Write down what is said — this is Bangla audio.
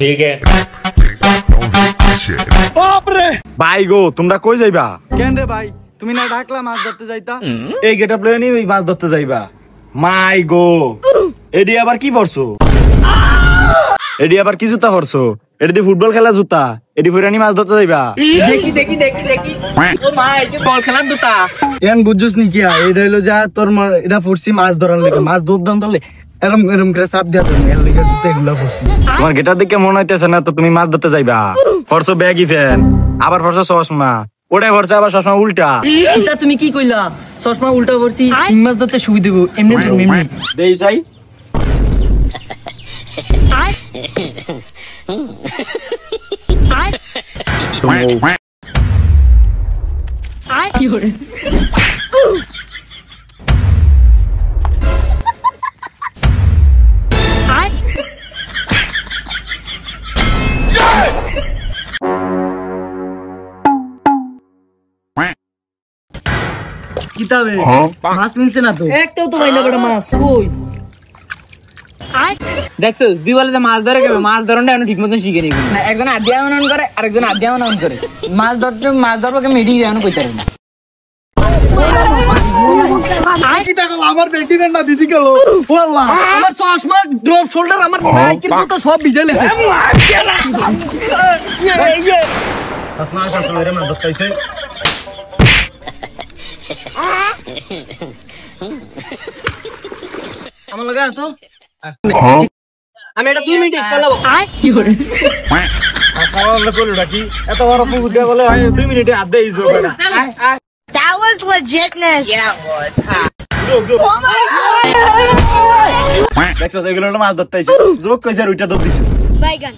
ठीक है ভাই গো তোমরা কই যাইবা? কেন রে ভাই তুমি না ডাকলা মাছ ধরতে যাইতা? এই গেটআপ লয়ে নি মাছ ধরতে যাইবা? মাই গো এডি আবার কি পরছো? এডি আবার কি জুতা পরছো? এডি দিয়ে ফুটবল খেলা জুতা, এডি ফিরানি মাছ ধরতে যাইবা? দেখি দেখি দেখি দেখি ও মা এই বল খেলার দুটা এন বুঝছস নি কি এটা হইলো যা তোর এটা ফোরসি মাছ ধরার লাগে, মাছ ধরতাম তাহলে এরম এরম করে চাপ দিয়া তুমি এর লাগে জুতা এগুলা ফোরসি। তোমার গেটআপ দেখে মনে হইতেছে না তো তুমি মাছ ধরতে যাইবা। ফরছো ব্যাগি ফ্যান, আবার ফরছো চশমা, ওটাই ফরছে আবার চশমা উল্টা। এটা তুমি কি কইলা? চশমা উল্টা করছি, শিং মাছ ধরতে সুবিধা দেব এমনি ধরুম এমনি দেই চাই কি করে কিতাবে মাছ মিলছে না তো? একটাও তো পাইনা বড় মাছ কই দেখছো দিওয়ালে যে মাছ ধরে কেমন মাছ ধরনটা এখন ঠিক মতন শিখে নি না, একজন আদিয়া মনন করে আরেকজন আদিয়া মনন করে মাছ ধরবো কেমন এডি যেন কইতে পারে না। আমার বেটি না দিদি গেল ওয়াল্লাহ আমার চশমা ড্রপ শোল্ডার আমার বাইকের মতো সব ভিজে লেছে। চশমা চশমা এর মাছ ধরতেছে। আমার লাগা তো আমি এটা 2 মিনিটে চালাবো কি করে আপনারা বলুটা কি এত বড় পুকুর দিয়ে বলে 2 মিনিটে হাত দেই জো বেটা। That was legitness. Yeah, it was. দেখছস এগুলো মাছ ধরতেছে, জোক কইছে ওইটা ধর দিছে। Bye, gun.